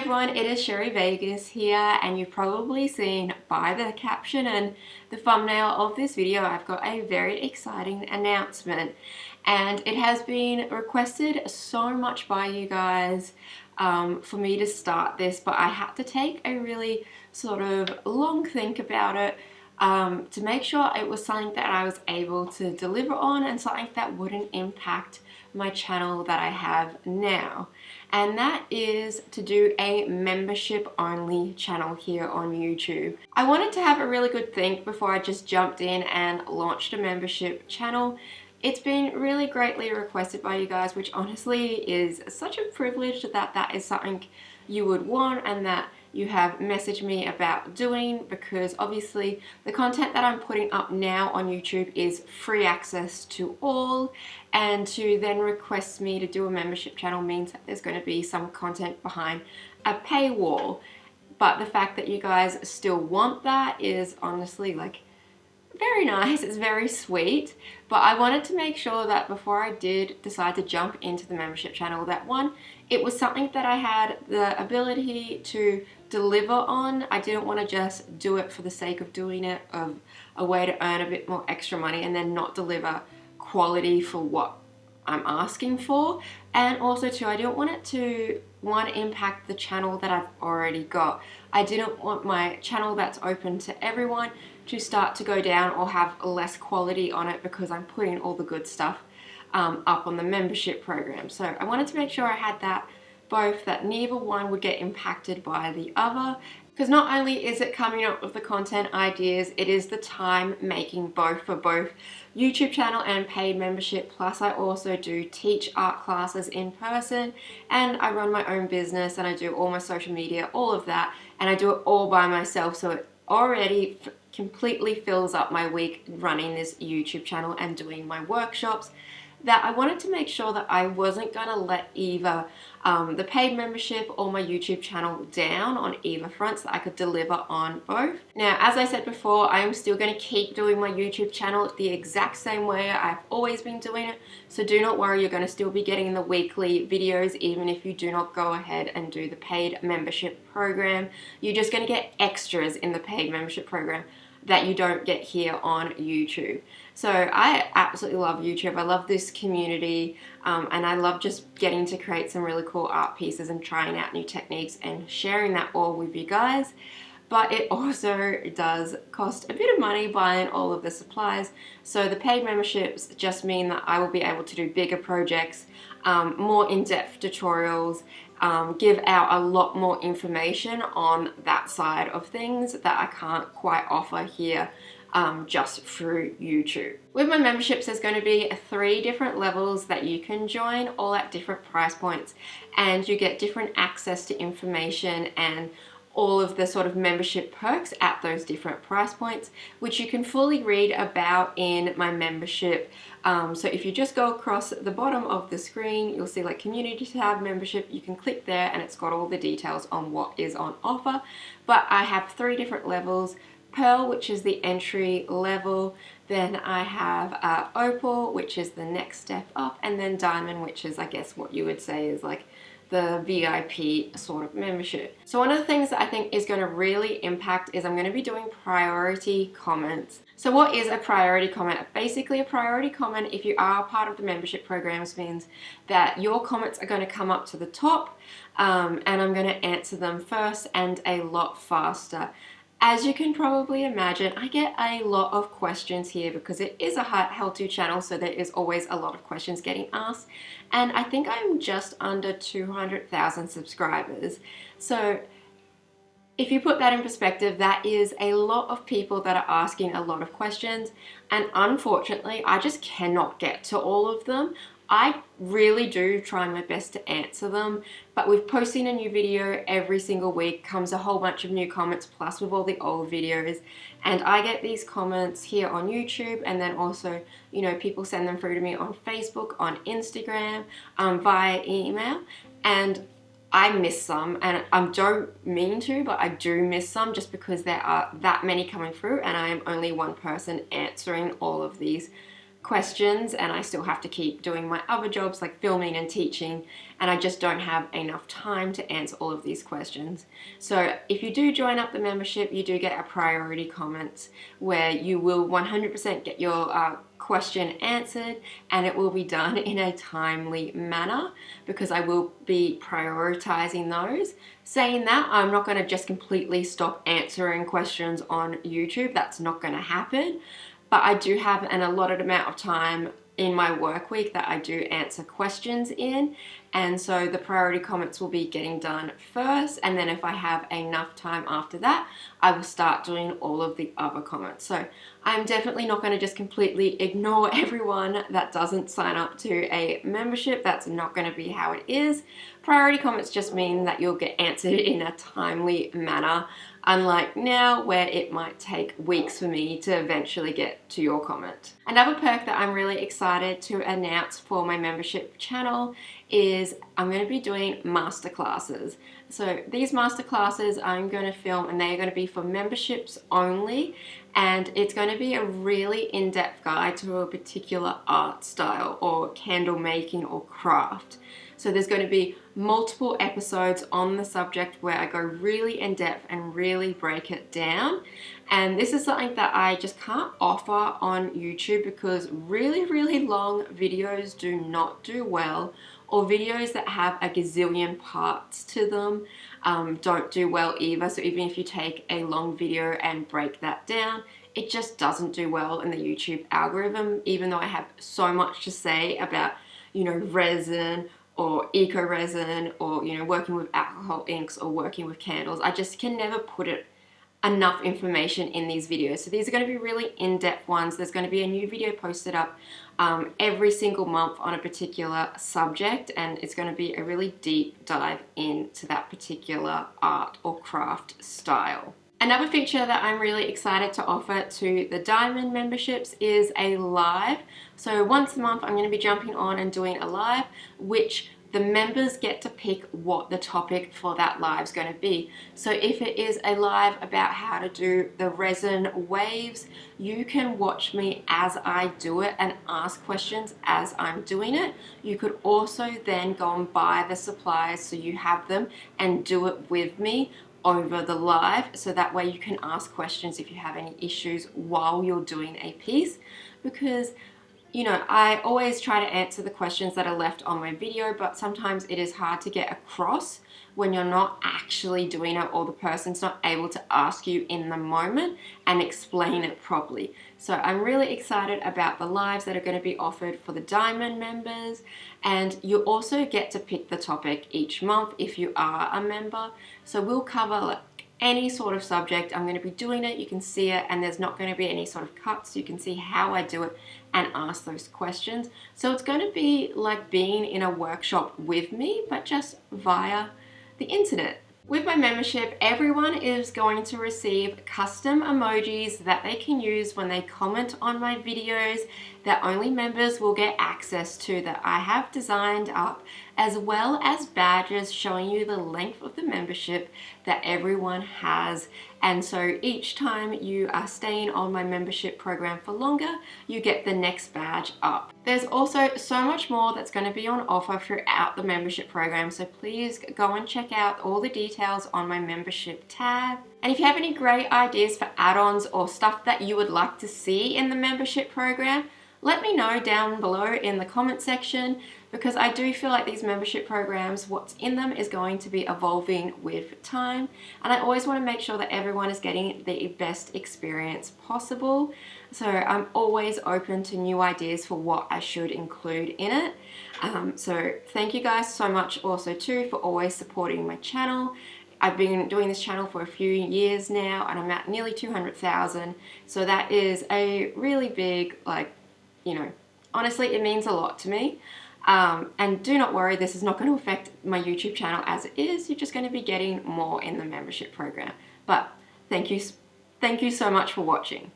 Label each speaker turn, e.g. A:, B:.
A: everyone, it is Sherry Vegas here, and you've probably seen by the caption and the thumbnail of this video, I've got a very exciting announcement, and it has been requested so much by you guys for me to start this, but I had to take a really sort of long think about it to make sure it was something that I was able to deliver on and something that wouldn't impact my channel that I have now, and that is to do a membership only channel here on YouTube. I wanted to have a really good think before I just jumped in and launched a membership channel. It's been really greatly requested by you guys, which honestly is such a privilege that that is something you would want and that you have messaged me about doing, because obviously the content that I'm putting up now on YouTube is free access to all, and to then request me to do a membership channel means that there's going to be some content behind a paywall. But the fact that you guys still want that is honestly like very nice. It's very sweet, but I wanted to make sure that before I did decide to jump into the membership channel, that one, it was something that I had the ability to deliver on. I didn't want to just do it for the sake of doing it, of a way to earn a bit more extra money and then not deliver quality for what I'm asking for. And also too, I didn't want it to impact the channel that I've already got. I didn't want my channel that's open to everyone to start to go down or have less quality on it because I'm putting all the good stuff up on the membership program. So I wanted to make sure I had that both, that neither one would get impacted by the other, because not only is it coming up with the content ideas, it is the time making both for both YouTube channel and paid membership. Plus I also do teach art classes in person, and I run my own business, and I do all my social media, all of that, and I do it all by myself. So it already completely fills up my week running this YouTube channel and doing my workshops, that I wanted to make sure that I wasn't going to let either the paid membership or my YouTube channel down on either front, so that I could deliver on both. Now, as I said before, I am still going to keep doing my YouTube channel the exact same way I've always been doing it, so do not worry, you're going to still be getting the weekly videos even if you do not go ahead and do the paid membership program. You're just going to get extras in the paid membership program that you don't get here on YouTube. So I absolutely love YouTube. I love this community, and I love just getting to create some really cool art pieces and trying out new techniques and sharing that all with you guys. But it also does cost a bit of money buying all of the supplies. So the paid memberships just mean that I will be able to do bigger projects, more in-depth tutorials, give out a lot more information on that side of things that I can't quite offer here just through YouTube. With my memberships, there's going to be 3 different levels that you can join, all at different price points, and you get different access to information and all of the sort of membership perks at those different price points, which you can fully read about in my membership. So if you just go across the bottom of the screen, you'll see like community tab, membership. You can click there and it's got all the details on what is on offer. But I have 3 different levels. Pearl, which is the entry level, then I have Opal, which is the next step up, and then Diamond, which is I guess what you would say is like the VIP sort of membership. So one of the things that I think is going to really impact is I'm going to be doing priority comments. So what is a priority comment? Basically, a priority comment, if you are part of the membership programs, means that your comments are going to come up to the top, and I'm going to answer them first and a lot faster. As you can probably imagine, I get a lot of questions here because it is a how-to channel, so there is always a lot of questions getting asked. And I think I'm just under 200,000 subscribers. So if you put that in perspective, that is a lot of people that are asking a lot of questions. And unfortunately, I just cannot get to all of them. I really do try my best to answer them, but with posting a new video every single week comes a whole bunch of new comments, plus with all the old videos, and I get these comments here on YouTube, and then also, you know, people send them through to me on Facebook, on Instagram, via email, and I miss some, and I don't mean to, but I do miss some just because there are that many coming through and I am only one person answering all of these questions, and I still have to keep doing my other jobs like filming and teaching, and I just don't have enough time to answer all of these questions. So if you do join up the membership, you do get a priority comments where you will 100% get your question answered, and it will be done in a timely manner because I will be prioritizing those. Saying that, I'm not going to just completely stop answering questions on YouTube. That's not going to happen. But I do have an allotted amount of time in my work week that I do answer questions in, and so the priority comments will be getting done first, and then if I have enough time after that, I will start doing all of the other comments. So I'm definitely not going to just completely ignore everyone that doesn't sign up to a membership. That's not going to be how it is. Priority comments just mean that you'll get answered in a timely manner, unlike now where it might take weeks for me to eventually get to your comment. Another perk that I'm really excited to announce for my membership channel is I'm going to be doing masterclasses. So these masterclasses I'm going to film, and they're going to be for memberships only, and it's going to be a really in-depth guide to a particular art style or candle making or craft. So there's going to be multiple episodes on the subject where I go really in depth and really break it down. And this is something that I just can't offer on YouTube because really long videos do not do well, or videos that have a gazillion parts to them don't do well either. So even if you take a long video and break that down, it just doesn't do well in the YouTube algorithm, even though I have so much to say about, resin or eco resin, or working with alcohol inks or working with candles. I just can never put enough information in these videos. So these are going to be really in-depth ones. There's going to be a new video posted up every single month on a particular subject, and it's going to be a really deep dive into that particular art or craft style. Another feature that I'm really excited to offer to the Diamond memberships is a live. So once a month I'm going to be jumping on and doing a live, which the members get to pick what the topic for that live is going to be. So if it is a live about how to do the resin waves, you can watch me as I do it and ask questions as I'm doing it. You could also then go and buy the supplies so you have them and do it with me over the live, so that way you can ask questions if you have any issues while you're doing a piece, because I always try to answer the questions that are left on my video, but sometimes it is hard to get across when you're not actually doing it, or the person's not able to ask you in the moment and explain it properly. So I'm really excited about the lives that are going to be offered for the Diamond members, and you also get to pick the topic each month if you are a member. So we'll cover any sort of subject. I'm going to be doing it, you can see it, and there's not going to be any sort of cuts. You can see how I do it and ask those questions. So it's going to be like being in a workshop with me, but just via the internet. With my membership, everyone is going to receive custom emojis that they can use when they comment on my videos that only members will get access to, that I have designed up, as well as badges showing you the length of the membership that everyone has. And so each time you are staying on my membership program for longer, you get the next badge up. There's also so much more that's going to be on offer throughout the membership program, so please go and check out all the details on my membership tab. And if you have any great ideas for add-ons or stuff that you would like to see in the membership program, let me know down below in the comment section, because I do feel like these membership programs, what's in them is going to be evolving with time, and I always want to make sure that everyone is getting the best experience possible. So I'm always open to new ideas for what I should include in it. So thank you guys so much also too for always supporting my channel. I've been doing this channel for a few years now, and I'm at nearly 200,000. So that is a really big, honestly, it means a lot to me. And do not worry, this is not going to affect my YouTube channel as it is. You're just going to be getting more in the membership program. But thank you so much for watching.